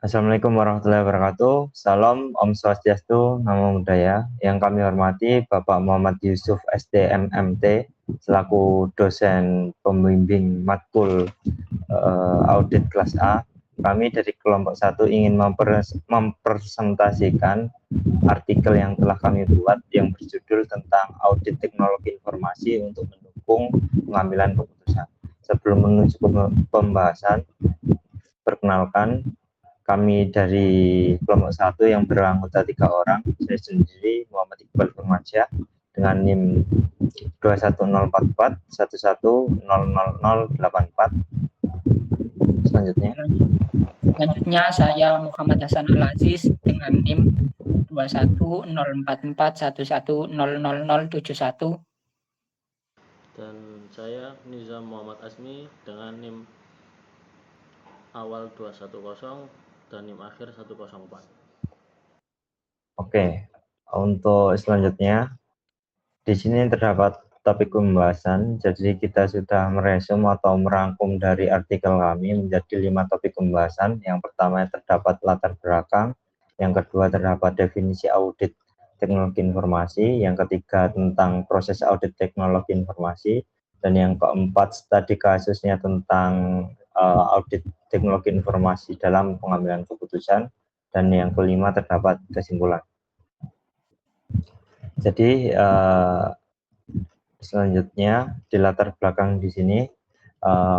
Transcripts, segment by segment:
Assalamualaikum warahmatullahi wabarakatuh. Salam Om Swastiastu, Namo Buddhaya. Yang kami hormati Bapak Muhammad Yusuf SDMMT selaku dosen pembimbing matkul audit kelas A. Kami dari kelompok 1 ingin mempresentasikan artikel yang telah kami buat yang berjudul tentang audit teknologi informasi untuk mendukung pengambilan keputusan. Sebelum menuju ke pembahasan, perkenalkan kami dari kelompok 1 yang beranggota 3 orang. Saya sendiri Muhammad Iqbal Firmansyah dengan NIM 21044 11000084. Selanjutnya saya Muhammad Hasan Al-Aziz dengan NIM 2104411000071. Dan saya Nizam Muhammad Asmi dengan NIM awal 210 dan NIM akhir 104. Oke, untuk selanjutnya di sini terdapat topik pembahasan. Jadi kita sudah meresum atau merangkum dari artikel kami menjadi 5 topik pembahasan. Yang pertama terdapat latar belakang, yang kedua terdapat definisi audit teknologi informasi, yang ketiga tentang proses audit teknologi informasi, dan yang keempat studi kasusnya tentang audit teknologi informasi dalam pengambilan keputusan, dan yang kelima terdapat kesimpulan. Jadi selanjutnya di latar belakang di sini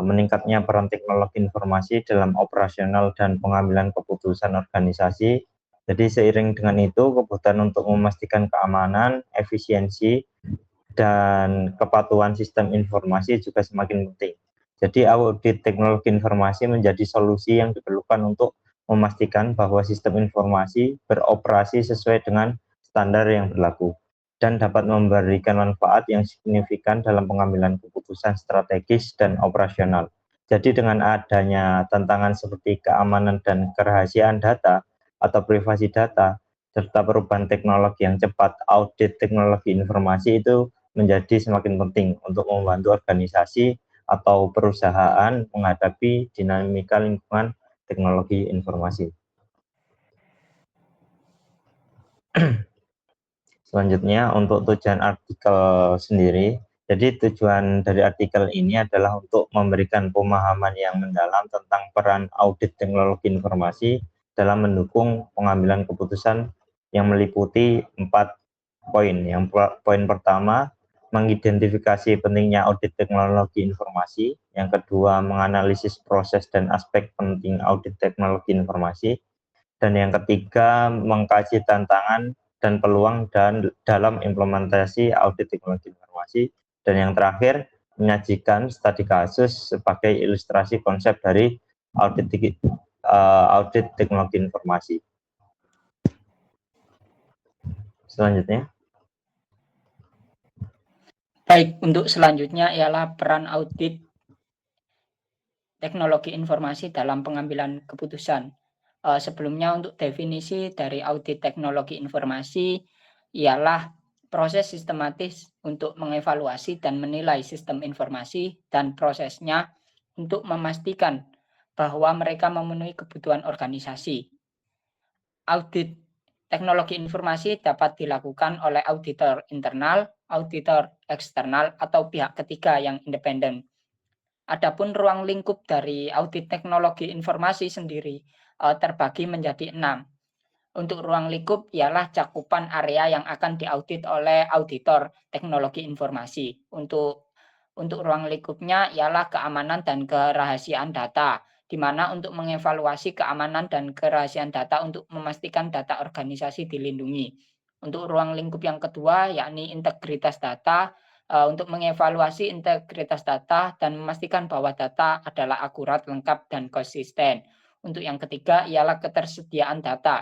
meningkatnya peran teknologi informasi dalam operasional dan pengambilan keputusan organisasi. Jadi seiring dengan itu kebutuhan untuk memastikan keamanan, efisiensi, dan kepatuhan sistem informasi juga semakin penting. Jadi audit teknologi informasi menjadi solusi yang diperlukan untuk memastikan bahwa sistem informasi beroperasi sesuai dengan standar yang berlaku dan dapat memberikan manfaat yang signifikan dalam pengambilan keputusan strategis dan operasional. Jadi dengan adanya tantangan seperti keamanan dan kerahasiaan data atau privasi data, serta perubahan teknologi yang cepat, audit teknologi informasi itu menjadi semakin penting untuk membantu organisasi atau perusahaan menghadapi dinamika lingkungan teknologi informasi. Selanjutnya untuk tujuan artikel sendiri, jadi tujuan dari artikel ini adalah untuk memberikan pemahaman yang mendalam tentang peran audit teknologi informasi dalam mendukung pengambilan keputusan yang meliputi 4 poin. Yang poin pertama, mengidentifikasi pentingnya audit teknologi informasi. Yang kedua, menganalisis proses dan aspek penting audit teknologi informasi. Dan yang ketiga, mengkaji tantangan dan peluang dalam implementasi audit teknologi informasi. Dan yang terakhir, menyajikan studi kasus sebagai ilustrasi konsep dari audit teknologi informasi. Selanjutnya. Baik, untuk selanjutnya ialah peran audit teknologi informasi dalam pengambilan keputusan. Sebelumnya untuk definisi dari audit teknologi informasi ialah proses sistematis untuk mengevaluasi dan menilai sistem informasi dan prosesnya untuk memastikan bahwa mereka memenuhi kebutuhan organisasi. Audit teknologi informasi dapat dilakukan oleh auditor internal, auditor eksternal, atau pihak ketiga yang independen. Adapun ruang lingkup dari audit teknologi informasi sendiri terbagi menjadi 6. Untuk ruang lingkup ialah cakupan area yang akan diaudit oleh auditor teknologi informasi. Untuk ruang lingkupnya ialah keamanan dan kerahasiaan data, di mana untuk mengevaluasi keamanan dan kerahasiaan data untuk memastikan data organisasi dilindungi. Untuk ruang lingkup yang kedua yakni integritas data, untuk mengevaluasi integritas data dan memastikan bahwa data adalah akurat, lengkap, dan konsisten. Untuk yang ketiga ialah ketersediaan data,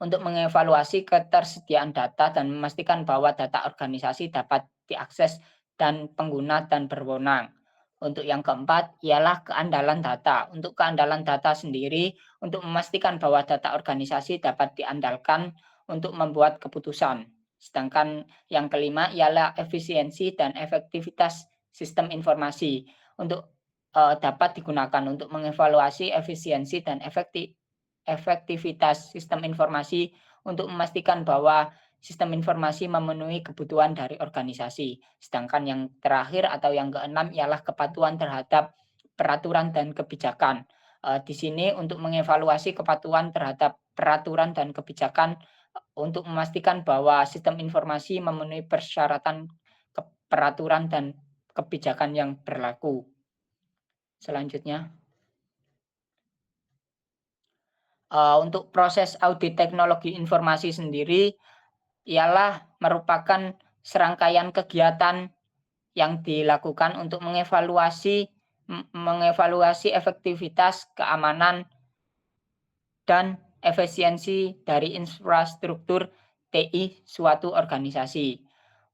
untuk mengevaluasi ketersediaan data dan memastikan bahwa data organisasi dapat diakses dan pengguna dan berwenang. Untuk yang keempat ialah keandalan data. Untuk keandalan data sendiri, untuk memastikan bahwa data organisasi dapat diandalkan untuk membuat keputusan. Sedangkan yang kelima ialah efisiensi dan efektivitas sistem informasi. Untuk dapat digunakan untuk mengevaluasi efisiensi dan efektivitas sistem informasi untuk memastikan bahwa sistem informasi memenuhi kebutuhan dari organisasi. Sedangkan yang terakhir atau yang keenam ialah kepatuhan terhadap peraturan dan kebijakan. Di sini untuk mengevaluasi kepatuhan terhadap peraturan dan kebijakan untuk memastikan bahwa sistem informasi memenuhi persyaratan peraturan dan kebijakan yang berlaku. Selanjutnya, untuk proses audit teknologi informasi sendiri ialah merupakan serangkaian kegiatan yang dilakukan untuk mengevaluasi efektivitas, keamanan, dan efisiensi dari infrastruktur TI suatu organisasi.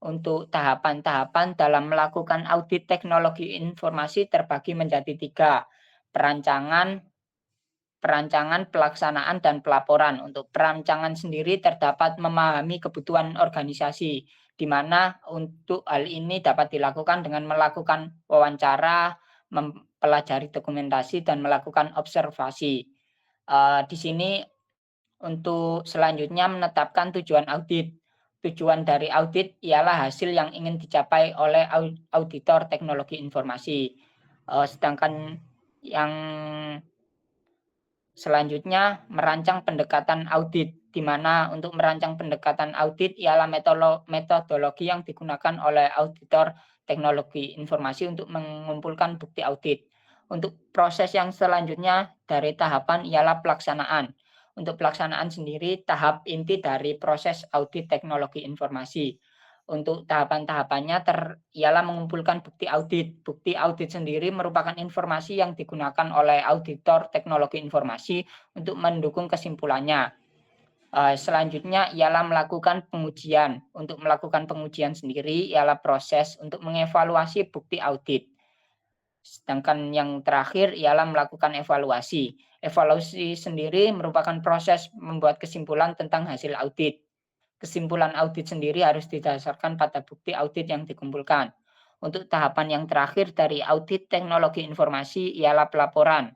Untuk tahapan-tahapan dalam melakukan audit teknologi informasi terbagi menjadi 3: perancangan, pelaksanaan, dan pelaporan. Untuk perancangan sendiri terdapat memahami kebutuhan organisasi, di mana untuk hal ini dapat dilakukan dengan melakukan wawancara, mempelajari dokumentasi, dan melakukan observasi. Di sini untuk selanjutnya menetapkan tujuan audit. Tujuan dari audit ialah hasil yang ingin dicapai oleh auditor teknologi informasi. Sedangkan yang selanjutnya merancang pendekatan audit, di mana untuk merancang pendekatan audit ialah metodologi yang digunakan oleh auditor teknologi informasi untuk mengumpulkan bukti audit. Untuk proses yang selanjutnya dari tahapan ialah pelaksanaan. Untuk pelaksanaan sendiri tahap inti dari proses audit teknologi informasi. Untuk tahapan-tahapannya ialah mengumpulkan bukti audit. Bukti audit sendiri merupakan informasi yang digunakan oleh auditor teknologi informasi untuk mendukung kesimpulannya. Selanjutnya ialah melakukan pengujian. Untuk melakukan pengujian sendiri ialah proses untuk mengevaluasi bukti audit. Sedangkan yang terakhir ialah melakukan evaluasi. Evaluasi sendiri merupakan proses membuat kesimpulan tentang hasil audit. Kesimpulan audit sendiri harus didasarkan pada bukti audit yang dikumpulkan. Untuk tahapan yang terakhir dari audit teknologi informasi ialah pelaporan.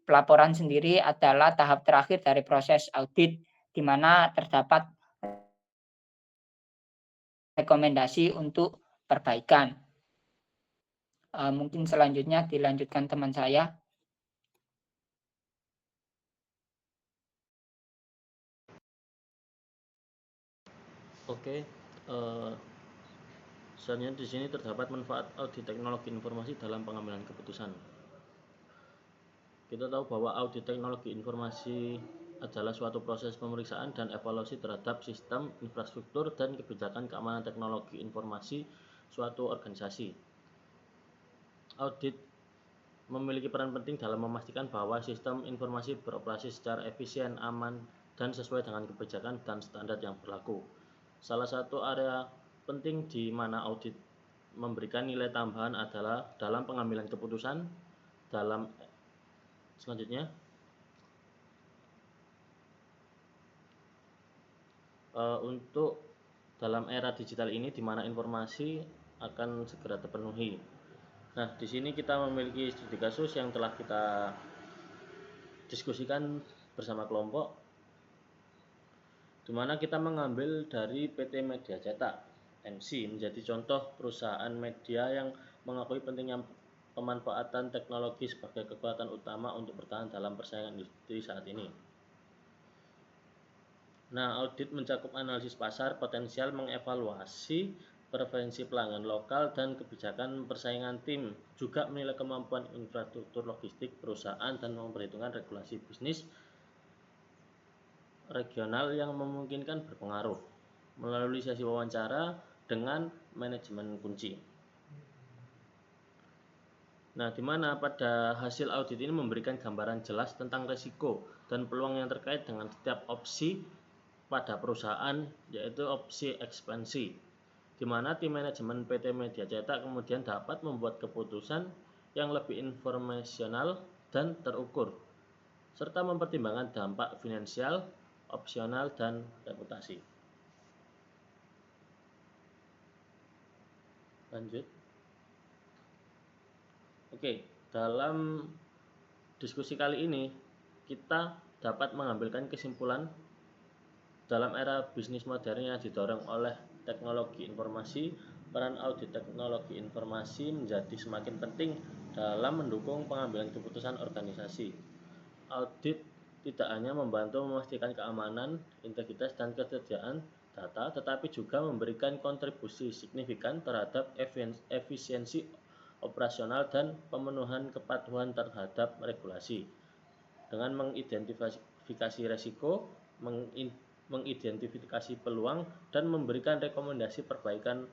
Pelaporan sendiri adalah tahap terakhir dari proses audit, di mana terdapat rekomendasi untuk perbaikan. Mungkin selanjutnya dilanjutkan teman saya. Oke, selanjutnya di sini terdapat manfaat audit teknologi informasi dalam pengambilan keputusan. Kita tahu bahwa audit teknologi informasi adalah suatu proses pemeriksaan dan evaluasi terhadap sistem, infrastruktur, dan kebijakan keamanan teknologi informasi suatu organisasi. Audit memiliki peran penting dalam memastikan bahwa sistem informasi beroperasi secara efisien, aman, dan sesuai dengan kebijakan dan standar yang berlaku. Salah satu area penting di mana audit memberikan nilai tambahan adalah dalam pengambilan keputusan. Selanjutnya, untuk dalam era digital ini di mana informasi akan segera terpenuhi. Nah, di sini kita memiliki studi kasus yang telah kita diskusikan bersama kelompok, di mana kita mengambil dari PT Media Cetak MC menjadi contoh perusahaan media yang mengakui pentingnya pemanfaatan teknologi sebagai kekuatan utama untuk bertahan dalam persaingan industri saat ini. Nah, audit mencakup analisis pasar, potensial, mengevaluasi preferensi pelanggan lokal dan kebijakan persaingan tim, juga menilai kemampuan infrastruktur logistik perusahaan dan memperhitungkan regulasi bisnis regional yang memungkinkan berpengaruh melalui sesi wawancara dengan manajemen kunci. Nah, di mana pada hasil audit ini memberikan gambaran jelas tentang risiko dan peluang yang terkait dengan setiap opsi pada perusahaan, yaitu opsi ekspansi, di mana tim manajemen PT Media Cetak kemudian dapat membuat keputusan yang lebih informasional dan terukur, serta mempertimbangkan dampak finansial, opsional, dan reputasi. Lanjut. Oke, dalam diskusi kali ini kita dapat mengambilkan kesimpulan dalam era bisnis modern yang didorong oleh teknologi informasi, peran audit teknologi informasi menjadi semakin penting dalam mendukung pengambilan keputusan organisasi. Audit tidak hanya membantu memastikan keamanan, integritas, dan ketersediaan data, tetapi juga memberikan kontribusi signifikan terhadap efisiensi operasional dan pemenuhan kepatuhan terhadap regulasi. Dengan mengidentifikasi risiko, mengidentifikasi peluang, dan memberikan rekomendasi perbaikan,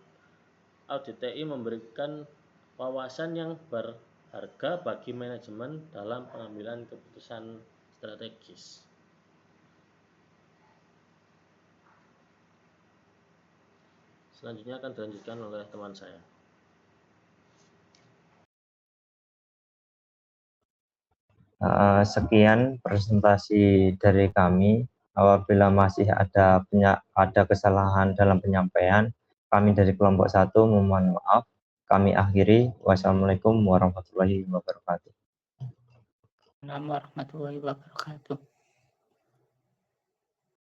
audit TI memberikan wawasan yang berharga bagi manajemen dalam pengambilan keputusan strategis. Selanjutnya akan dilanjutkan oleh teman saya. Sekian presentasi dari kami. Apabila masih ada kesalahan dalam penyampaian, kami dari kelompok 1 memohon maaf. Kami akhiri. Wassalamualaikum warahmatullahi wabarakatuh. Warahmatullahi wabarakatuh.